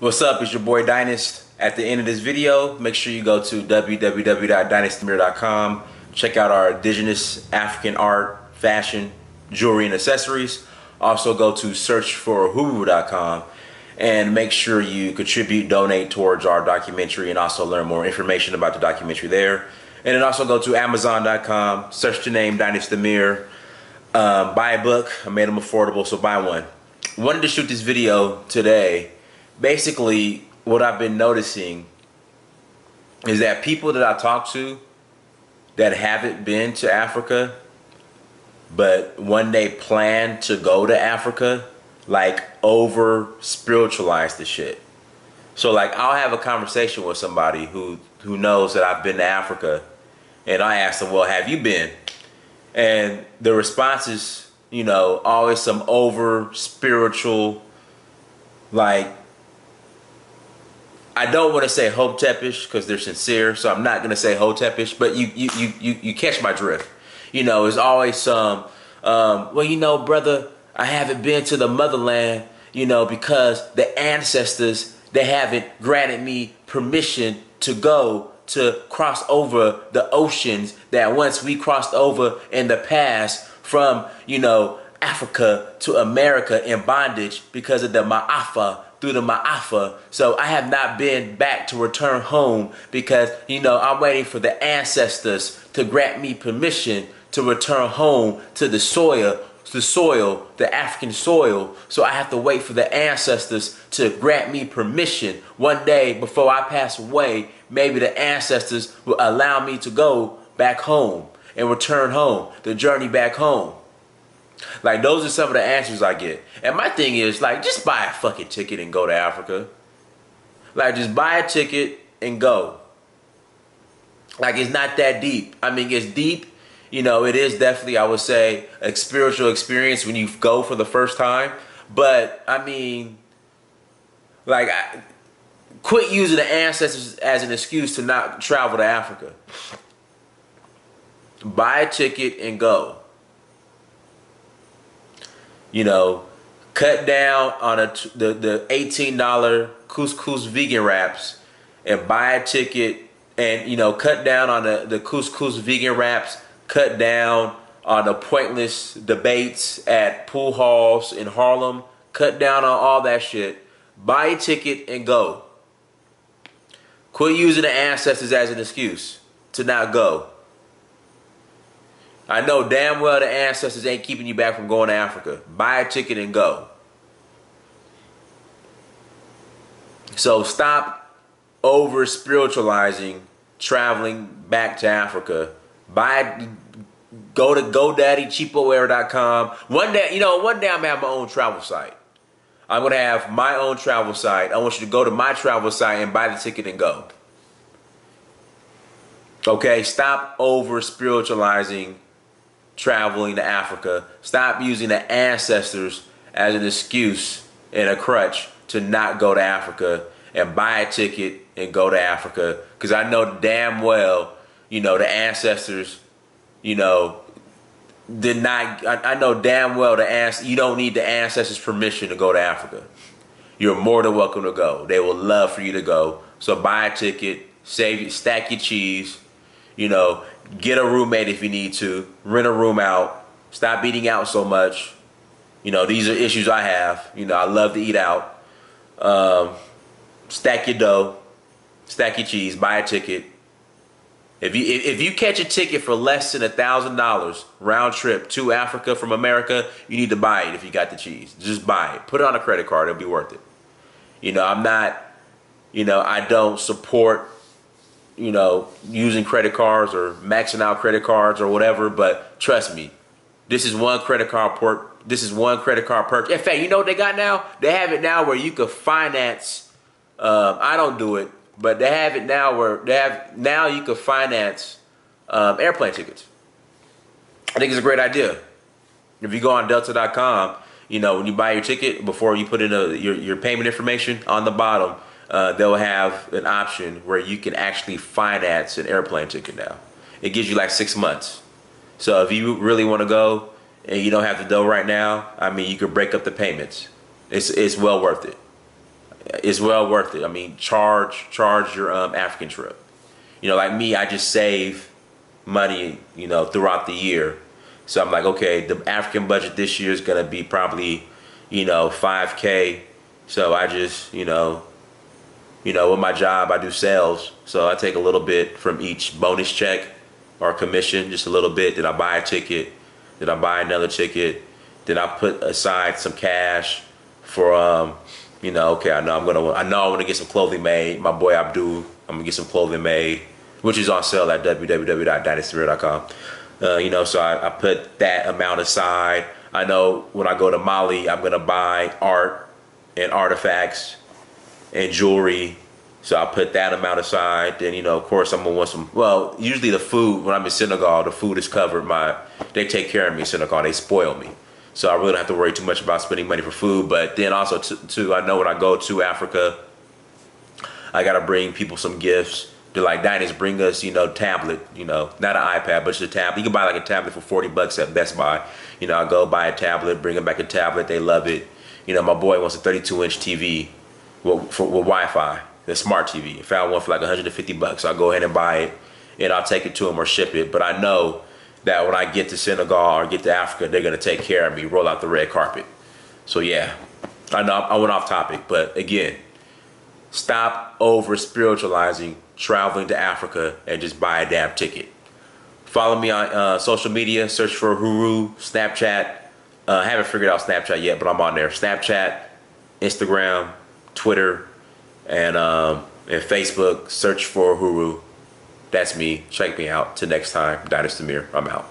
What's up? It's your boy Dynast. At the end of this video, make sure you go to www.dynastymir.com. Check out our indigenous African art, fashion, jewelry, and accessories. Also go to searchforhuru.com and make sure you contribute, donate towards our documentary, and also learn more information about the documentary there. And then also go to amazon.com, search the name Dynast the Mir, buy a book. I made them affordable, so buy one. Wanted to shoot this video today. Basically, what I've been noticing is that people that I talk to that haven't been to Africa, but one day plan to go to Africa, like over spiritualize the shit. So like I'll have a conversation with somebody who knows that I've been to Africa, and I ask them, well, have you been? And the response is, you know, always some over spiritual, like, I don't want to say hotepish because they're sincere, so I'm not going to say hotepish, but you catch my drift. You know, it's always some, well, you know, brother, I haven't been to the motherland, you know, because the ancestors, they haven't granted me permission to go to cross over the oceans that once we crossed over in the past from, you know, Africa to America in bondage because of the Ma'afa, through the Ma'afa. So I have not been back to return home because, you know, I'm waiting for the ancestors to grant me permission to return home to the soil, the African soil. So I have to wait for the ancestors to grant me permission. One day before I pass away, maybe the ancestors will allow me to go back home and return home, the journey back home. Like, those are some of the answers I get. And my thing is, like, just buy a fucking ticket and go to Africa. Like, just buy a ticket and go. Like, it's not that deep. I mean, it's deep. You know, it is definitely, I would say, a spiritual experience when you go for the first time. But, I mean, like, quit using the ancestors as an excuse to not travel to Africa. Buy a ticket and go. You know, cut down on the $18 couscous vegan wraps and buy a ticket, and, you know, cut down on the couscous vegan wraps, cut down on the pointless debates at pool halls in Harlem, cut down on all that shit. Buy a ticket and go. Quit using the ancestors as an excuse to not go. I know damn well the ancestors ain't keeping you back from going to Africa. Buy a ticket and go. So stop over spiritualizing traveling back to Africa. Go to GoDaddyCheapoAir.com. One day, you know, one day I'm gonna have my own travel site. I'm gonna have my own travel site. I want you to go to my travel site and buy the ticket and go. Okay, stop over spiritualizing traveling to Africa. Stop using the ancestors as an excuse and a crutch to not go to Africa, and buy a ticket and go to Africa. Because I know damn well, you know, the ancestors, you know, did not. I know damn well you don't need the ancestors' permission to go to Africa. You're more than welcome to go. They will love for you to go. So buy a ticket, stack your cheese, you know, get a roommate if you need to, rent a room out, stop eating out so much. You know, these are issues I have. You know, I love to eat out. Stack your dough, stack your cheese, buy a ticket. If you catch a ticket for less than $1,000 round trip to Africa from America, you need to buy it if you got the cheese. Just buy it. Put it on a credit card. It'll be worth it. You know, I'm not, you know, I don't support, you know, using credit cards or maxing out credit cards or whatever, but trust me, this is one credit card purchase. In fact, you know what they got now? They have it now where you could finance. I don't do it, but they have it now where you could finance airplane tickets. I think it's a great idea. If you go on Delta.com, you know, when you buy your ticket, before you put in your payment information on the bottom, they'll have an option where you can actually finance an airplane ticket now. It gives you like 6 months. So if you really want to go and you don't have the dough right now, I mean, you could break up the payments. It's well worth it. It's well worth it. I mean, charge your African trip. You know, like me, I just save money, you know, throughout the year. So I'm like, okay, the African budget this year is gonna be probably, you know, 5K. So I just, with my job, I do sales. So I take a little bit from each bonus check or commission, just a little bit. Then I buy a ticket. Then I buy another ticket. Then I put aside some cash for, okay, I know I want to get some clothing made. My boy Abdul, I'm gonna get some clothing made, which is on sale at www.dynastywear.com. So I put that amount aside. I know when I go to Mali, I'm gonna buy art and artifacts and jewelry. So I put that amount aside. Then, of course, I'm gonna want some. Well, usually the food when I'm in Senegal, the food is covered. They take care of me in Senegal. They spoil me, so I really don't have to worry too much about spending money for food. But then also, too, I know when I go to Africa, I gotta bring people some gifts. They're like, Diners, bring us, tablet, not an iPad, but just a tablet. You can buy like a tablet for $40 at Best Buy. I go buy a tablet, bring them back a tablet. They love it. My boy wants a 32-inch TV with Wi-Fi, the smart TV. I found one for like $150. I'll go ahead and buy it, and I'll take it to them or ship it. But I know that when I get to Senegal or get to Africa, they're gonna take care of me, roll out the red carpet. So yeah, I know I went off topic, but again, stop over spiritualizing, traveling to Africa, and just buy a damn ticket. Follow me on social media. Search for Huru, Snapchat. I haven't figured out Snapchat yet, but I'm on there. Snapchat, Instagram, Twitter, and Facebook. Search for Huru. That's me. Check me out. Till next time, Dynasty Mir. I'm out.